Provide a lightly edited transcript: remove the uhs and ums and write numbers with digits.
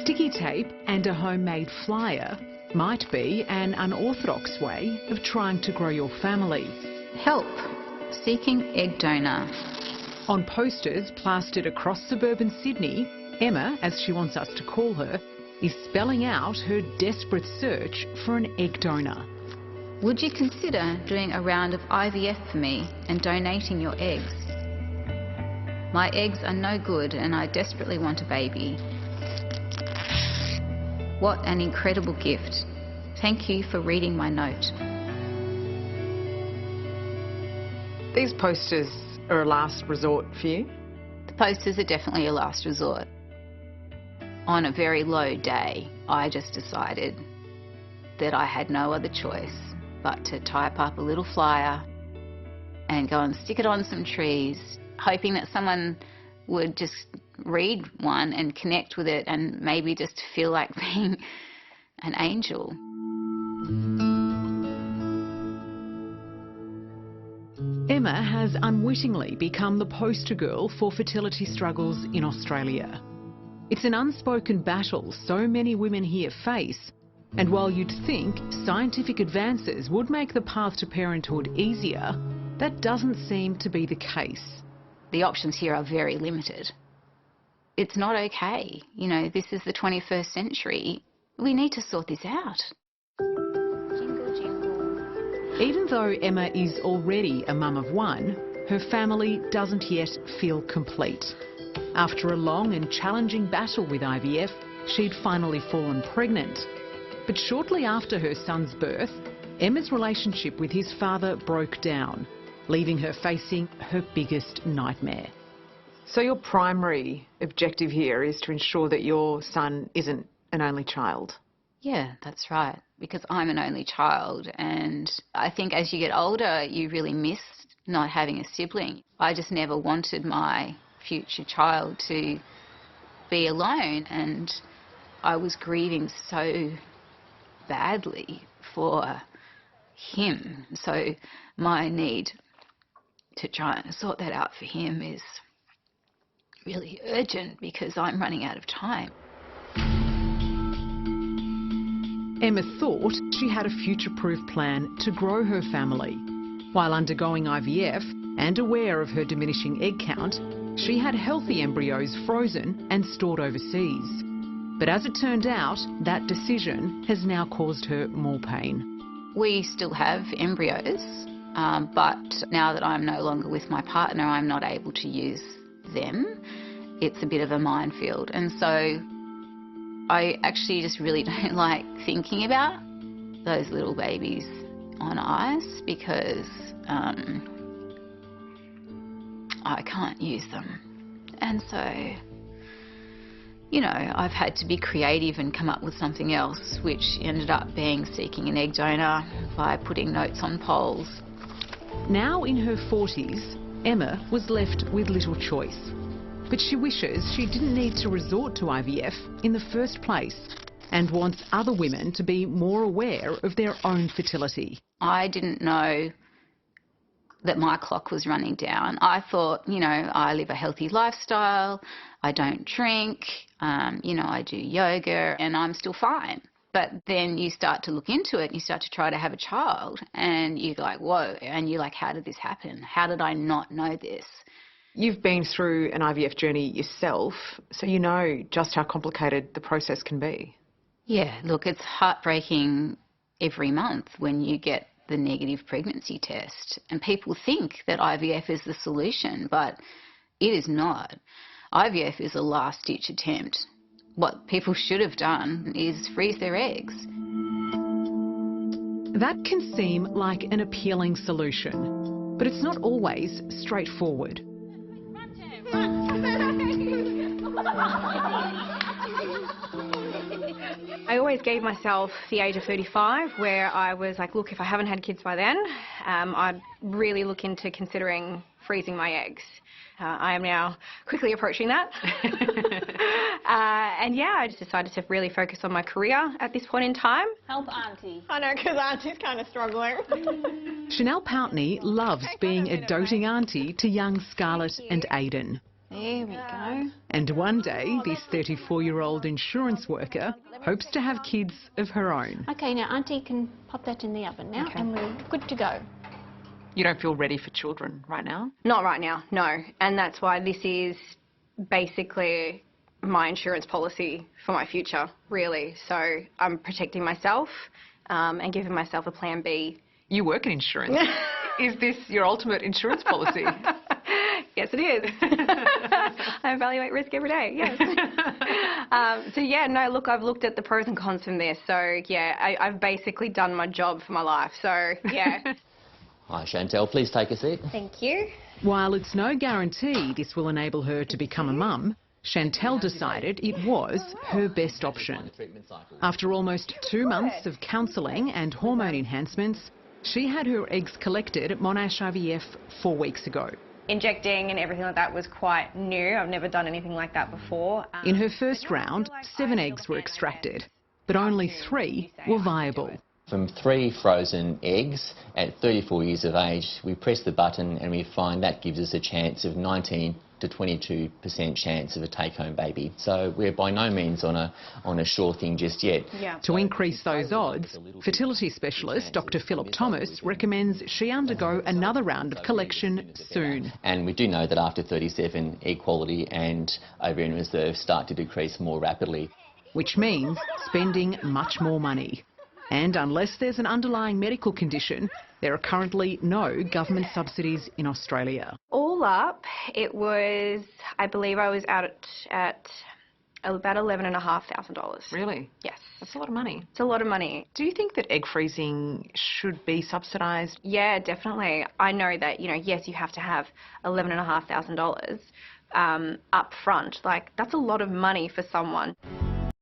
Sticky tape and a homemade flyer might be an unorthodox way of trying to grow your family. Help. Seeking egg donor. On posters plastered across suburban Sydney, Emma, as she wants us to call her, is spelling out her desperate search for an egg donor. Would you consider doing a round of IVF for me and donating your eggs? My eggs are no good and I desperately want a baby. What an incredible gift. Thank you for reading my note. These posters are a last resort for you? The posters are definitely a last resort. On a very low day, I just decided that I had no other choice but to type up a little flyer and go and stick it on some trees, hoping that someone would just read one and connect with it and maybe just feel like being an angel. Emma has unwittingly become the poster girl for fertility struggles in Australia. It's an unspoken battle so many women here face, and while you'd think scientific advances would make the path to parenthood easier, that doesn't seem to be the case. The options here are very limited. It's not okay. You know, this is the 21st century. We need to sort this out. Jingle, jingle. Even though Emma is already a mum of one, her family doesn't yet feel complete. After a long and challenging battle with IVF, she'd finally fallen pregnant. But shortly after her son's birth, Emma's relationship with his father broke down, leaving her facing her biggest nightmare. So your primary objective here is to ensure that your son isn't an only child? Yeah, that's right, because I'm an only child, and I think as you get older you really miss not having a sibling. I just never wanted my future child to be alone, and I was grieving so badly for him. So my need to try and sort that out for him is really urgent because I'm running out of time. Emma thought she had a future-proof plan to grow her family. While undergoing IVF and aware of her diminishing egg count, she had healthy embryos frozen and stored overseas. But as it turned out, that decision has now caused her more pain. We still have embryos, but now that I'm no longer with my partner, I'm not able to use them. It's a bit of a minefield, and so I actually just really don't like thinking about those little babies on ice because I can't use them. And so, you know, I've had to be creative and come up with something else, which ended up being seeking an egg donor by putting notes on poles. Now in her 40s, Emma was left with little choice. But she wishes she didn't need to resort to IVF in the first place and wants other women to be more aware of their own fertility. I didn't know that my clock was running down. I thought, you know, I live a healthy lifestyle, I don't drink, you know, I do yoga and I'm still fine. But then you start to look into it, you start to try to have a child and you're like, whoa, and you're like, how did this happen? How did I not know this? You've been through an IVF journey yourself, so you know just how complicated the process can be. Yeah, look, it's heartbreaking every month when you get the negative pregnancy test. And people think that IVF is the solution, but it is not. IVF is a last-ditch attempt. What people should have done is freeze their eggs. That can seem like an appealing solution, but it's not always straightforward. I always gave myself the age of 35 where I was like, look, if I haven't had kids by then, I'd really look into considering freezing my eggs. I am now quickly approaching that. And yeah, I just decided to really focus on my career at this point in time. Help Auntie. I know, because Auntie's kind of struggling. Chanel Pountney loves being a doting auntie to young Scarlett and Aidan. There There we go. And one day, this 34-year-old insurance worker hopes to have kids of her own. Okay, now Auntie can pop that in the oven now, and we're good to go. You don't feel ready for children right now? Not right now, no. And that's why this is basically my insurance policy for my future, really. So I'm protecting myself and giving myself a plan B. You work in insurance. Is this your ultimate insurance policy? Yes, it is. I evaluate risk every day, yes. So, yeah, no, look, I've looked at the pros and cons from this. So, yeah, I've basically done my job for my life. So, yeah. Hi, Chantel. Please take a seat. Thank you. While it's no guarantee this will enable her to become a mum, Chantel decided it was her best option. After almost 2 months of counselling and hormone enhancements, she had her eggs collected at Monash IVF 4 weeks ago. Injecting and everything like that was quite new. I've never done anything like that before. In her first round, 7 eggs were extracted, but only 3 were viable. From 3 frozen eggs at 34 years of age, we press the button and we find that gives us a chance of 19 to 22% chance of a take-home baby. So we're by no means on a sure thing just yet. Yeah. To increase those odds, fertility specialist Dr. Philip Thomas recommends she undergo another round of collection soon. And we do know that after 37, egg quality and ovarian reserve start to decrease more rapidly. Which means spending much more money. And unless there's an underlying medical condition, there are currently no government subsidies in Australia. All up, it was, I believe I was out at about $11,500. Really? Yes. That's a lot of money. It's a lot of money. Do you think that egg freezing should be subsidised? Yeah, definitely. I know that, yes, you have to have $11,500 up front. Like, that's a lot of money for someone.